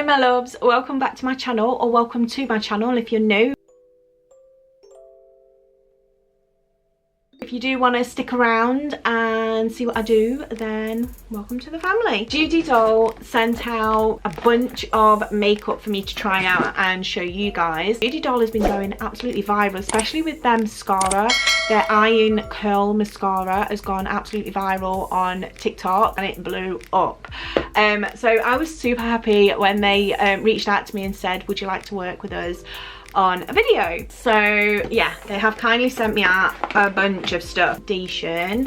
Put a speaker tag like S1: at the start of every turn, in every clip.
S1: Hi my loves, welcome back to my channel, or welcome to my channel if you're new. If you do want to stick around and see what I do, then welcome to the family. Judydoll sent out a bunch of makeup for me to try out and show you guys. Judydoll has been going absolutely viral, especially with their mascara. Their Iron Curl mascara has gone absolutely viral on TikTok and it blew up. So I was super happy when they reached out to me and said, would you like to work with us on a video? So yeah, they have kindly sent me out a bunch of stuff. Foundation,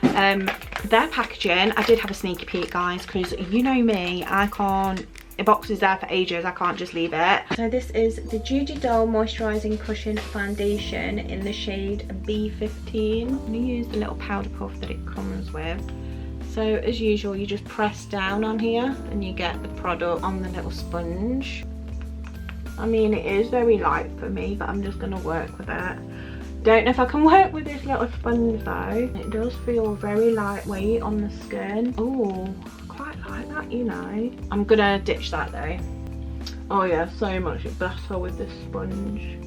S1: their packaging, I did have a sneaky peek guys, because you know me, I can't, the box is there for ages, I can't just leave it. So this is the Judydoll Moisturising Cushion Foundation in the shade B15. I'm gonna use the little powder puff that it comes with. So as usual, you just press down on here and you get the product on the little sponge. I mean, it is very light for me, but I'm just gonna work with it. Don't know if I can work with this little sponge though. It does feel very lightweight on the skin. Oh, quite like that, you know. I'm gonna ditch that though. Oh yeah, so much better with this sponge.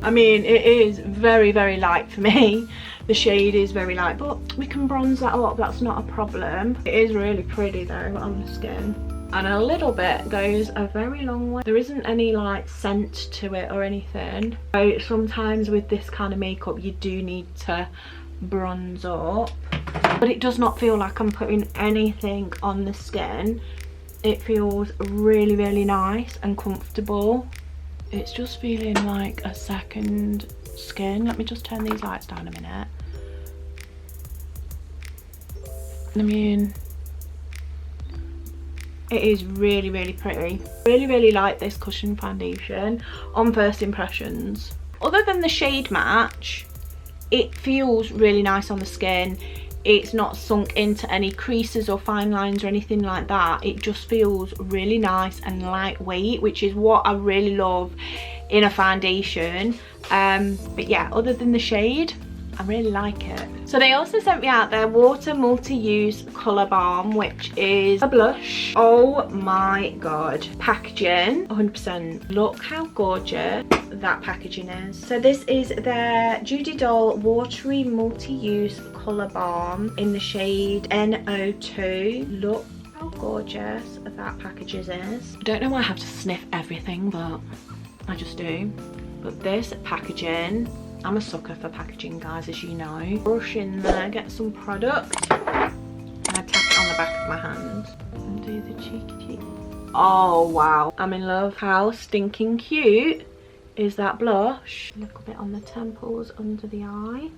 S1: I mean, it is very, very light for me. The shade is very light, but we can bronze that up, that's not a problem. It is really pretty though on the skin. And a little bit goes a very long way. There isn't any like scent to it or anything. So sometimes with this kind of makeup you do need to bronze up, but it does not feel like I'm putting anything on the skin. It feels really, really nice and comfortable. It's just feeling like a second skin. Let me just turn these lights down a minute. I mean, it is really, really pretty. Really, really like this cushion foundation on first impressions. Other than the shade match, it feels really nice on the skin. It's not sunk into any creases or fine lines or anything like that. It just feels really nice and lightweight, which is what I really love in a foundation. But yeah, other than the shade, I really like it. So they also sent me out their Water Multi-Use Colour Balm, which is a blush. Oh my god. Packaging, 100%. Look how gorgeous that packaging is. So this is their Judydoll Watery Multi-Use Colour Balm in the shade NO2. Look how gorgeous that packaging is. I don't know why I have to sniff everything, but I just do. But this packaging, I'm a sucker for packaging guys, as you know. Brush in there, get some product, and I tap it on the back of my hand and do the cheeky cheek. Oh wow, I'm in love. How stinking cute is that blush? A little bit on the temples, under the eye.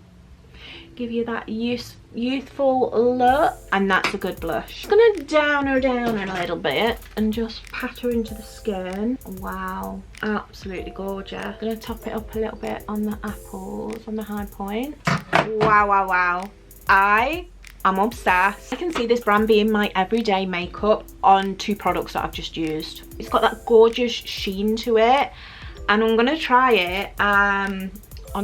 S1: Give you that youthful look, and that's a good blush. I'm gonna down her down a little bit and just pat her into the skin. Wow, absolutely gorgeous. I'm gonna top it up a little bit on the apples, on the high point. Wow, wow, wow. I'm obsessed. I can see this brand being my everyday makeup on two products that I've just used. It's got that gorgeous sheen to it, and I'm gonna try it on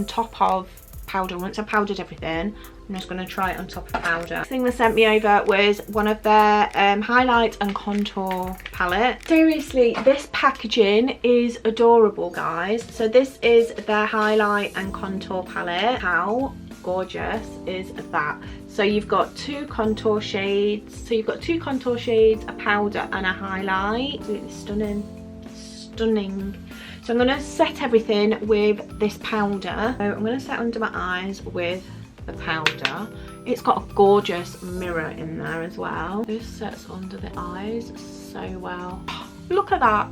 S1: top of powder. Once I've powdered everything, I'm just going to try it on top of powder. The thing they sent me over was one of their highlight and contour palette. Seriously, this packaging is adorable guys. So this is their highlight and contour palette. How gorgeous is that? So you've got two contour shades. So you've got two contour shades, a powder and a highlight. Absolutely stunning. Stunning. So I'm going to set everything with this powder. So I'm going to set under my eyes with the powder. It's got a gorgeous mirror in there as well. This sets under the eyes so well. Look at that.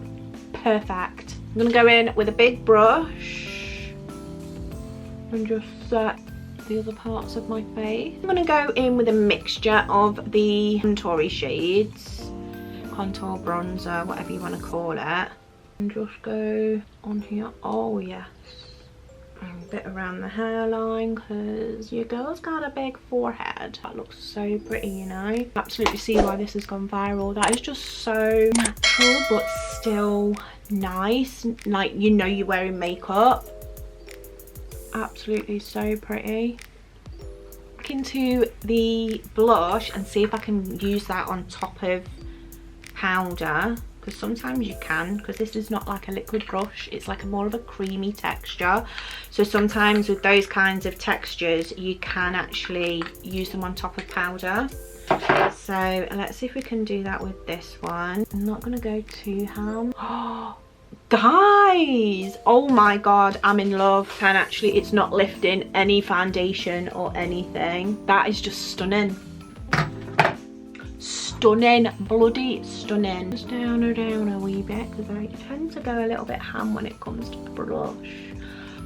S1: Perfect. I'm going to go in with a big brush and just set the other parts of my face. I'm going to go in with a mixture of the contoury shades. Contour, bronzer, whatever you want to call it. And just go on here. Oh yes, and a bit around the hairline, because your girl's got a big forehead. That looks so pretty, you know. Absolutely see why this has gone viral. That is just so natural but still nice, like you know you're wearing makeup. Absolutely so pretty. Back into the blush and see if I can use that on top of powder, because sometimes you can, because this is not like a liquid brush, it's like a more of a creamy texture. So sometimes with those kinds of textures you can actually use them on top of powder. So let's see if we can do that with this one. I'm not going to go too ham. Guys, oh my god, I'm in love. And actually it's not lifting any foundation or anything. That is just stunning. Stunning, bloody stunning. Just down a wee bit, because I tend to go a little bit ham when it comes to the brush.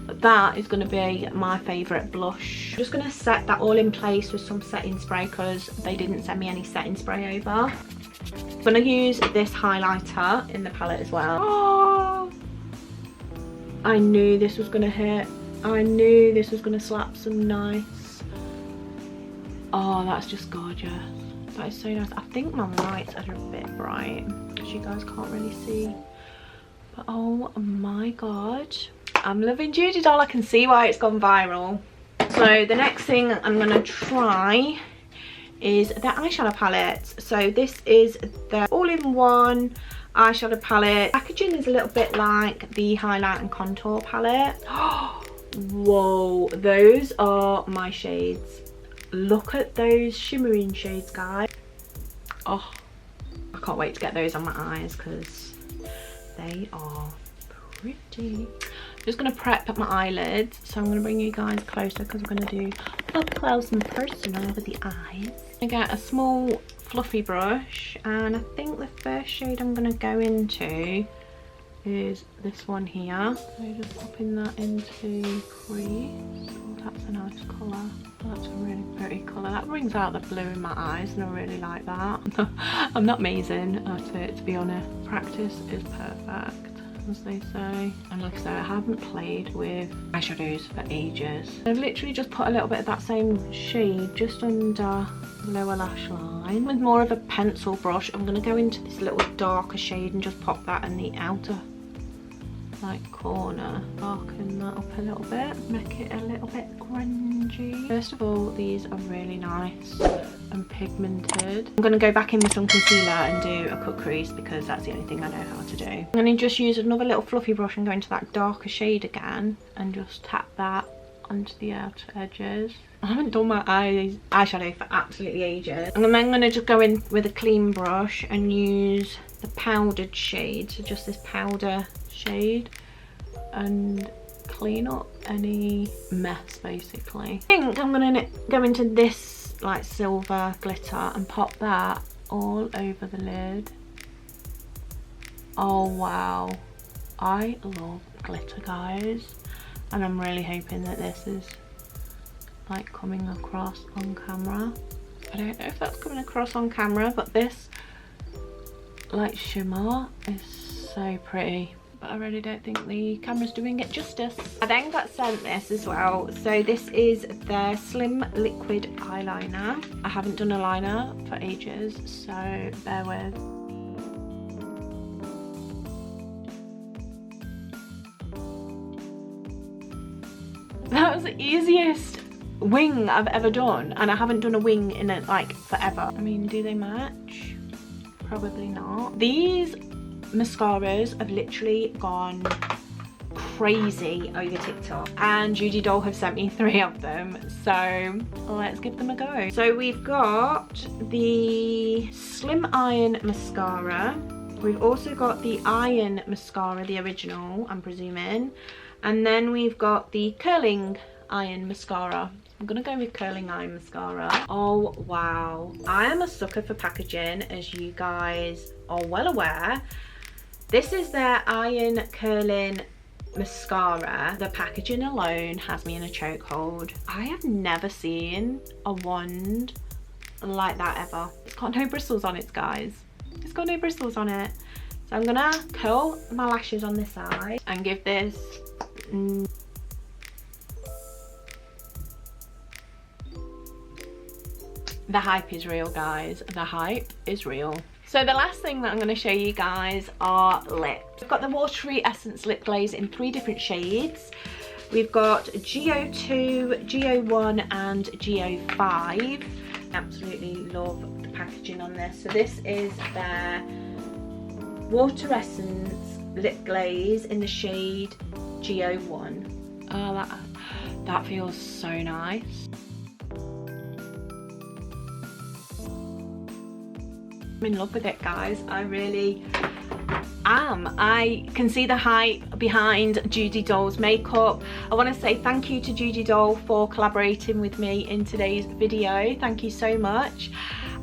S1: But that is going to be my favourite blush. I'm just going to set that all in place with some setting spray, because they didn't send me any setting spray over. I'm going to use this highlighter in the palette as well. Oh, I knew this was going to hit. I knew this was going to slap some nice. Oh, that's just gorgeous. That is so nice. I think my lights are a bit bright, because you guys can't really see. But oh my god, I'm loving Judydoll. I can see why it's gone viral. So the next thing I'm going to try is the eyeshadow palette. So this is the all-in-one eyeshadow palette. Packaging is a little bit like the highlight and contour palette. Whoa, those are my shades. Look at those shimmering shades, guys. Oh, I can't wait to get those on my eyes, because they are pretty. I'm just going to prep up my eyelids, so I'm going to bring you guys closer, because we're going to do up close and personal with the eyes. I get a small fluffy brush, and I think the first shade I'm going to go into is this one here. So just popping that into crease. Oh, that's a nice colour. That's a really pretty colour. That brings out the blue in my eyes, and I really like that. I'm not amazing at it, to be honest. Practice is perfect, as they say. And like I said, I haven't played with eyeshadows for ages. I've literally just put a little bit of that same shade just under the lower lash line. With more of a pencil brush, I'm going to go into this little darker shade and just pop that in the outer like corner, darken that up a little bit, make it a little bit grungy. First of all, these are really nice and pigmented. I'm going to go back in with some concealer and do a cut crease, because that's the only thing I know how to do. I'm going to just use another little fluffy brush and go into that darker shade again and just tap that onto the outer edges. I haven't done my eyeshadow for absolutely ages. And then I'm going to just go in with a clean brush and use the powdered shade, so just this powder shade, and clean up any mess basically. I think I'm gonna go into this like silver glitter and pop that all over the lid. Oh wow, I love glitter, guys, and I'm really hoping that this is like coming across on camera. I don't know if that's coming across on camera, but this like shimmer is so pretty. But I really don't think the camera's doing it justice. I then got sent this as well. So this is their Slim Liquid Eyeliner. I haven't done a liner for ages, so bear with. That was the easiest wing I've ever done, and I haven't done a wing in it like forever. I mean, do they match? Probably not. These mascaras have literally gone crazy over TikTok, and Judydoll have sent me 3 of them, so let's give them a go. So we've got the Slim Iron Mascara, we've also got the Iron Mascara, the original I'm presuming, and then we've got the Curling Iron Mascara. I'm gonna go with Curling Iron Mascara. Oh wow, I am a sucker for packaging, as you guys are well aware. This is their Iron Curling Mascara. The packaging alone has me in a chokehold. I have never seen a wand like that ever. It's got no bristles on it, guys. It's got no bristles on it. So I'm gonna curl my lashes on this side and give this the hype is real, guys. The hype is real. So the last thing that I'm going to show you guys are lips. We've got the Watery Essence Lip Glaze in 3 different shades. We've got GO2, GO1 and GO5. Absolutely love the packaging on this. So this is their Water Essence Lip Glaze in the shade Go1. Oh, that feels so nice. I'm in love with it, guys. I really am. I can see the hype behind Judydoll's makeup. I want to say thank you to Judydoll for collaborating with me in today's video. Thank you so much.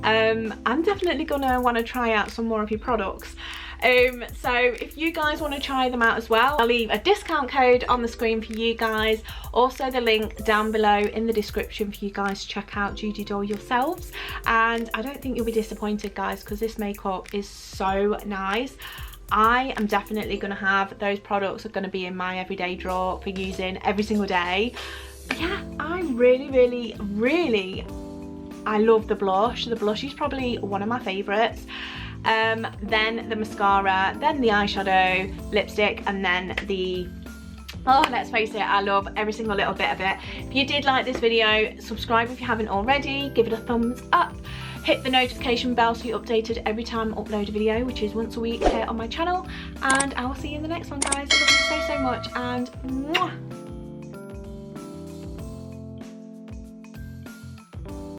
S1: I'm definitely gonna want to try out some more of your products. So if you guys want to try them out as well, I'll leave a discount code on the screen for you guys, also the link down below in the description for you guys to check out Judydoll yourselves. And I don't think you'll be disappointed, guys, because this makeup is so nice. I am definitely going to have those products, are going to be in my everyday drawer for using every single day. But yeah, I really I love the blush. The blush is probably one of my favourites. Then the mascara, then the eyeshadow, lipstick, and then the, oh, let's face it, I love every single little bit of it. If you did like this video, subscribe if you haven't already, give it a thumbs up, hit the notification bell so you're updated every time I upload a video, which is once a week here on my channel, and I will see you in the next one, guys. I love you so much, and mwah!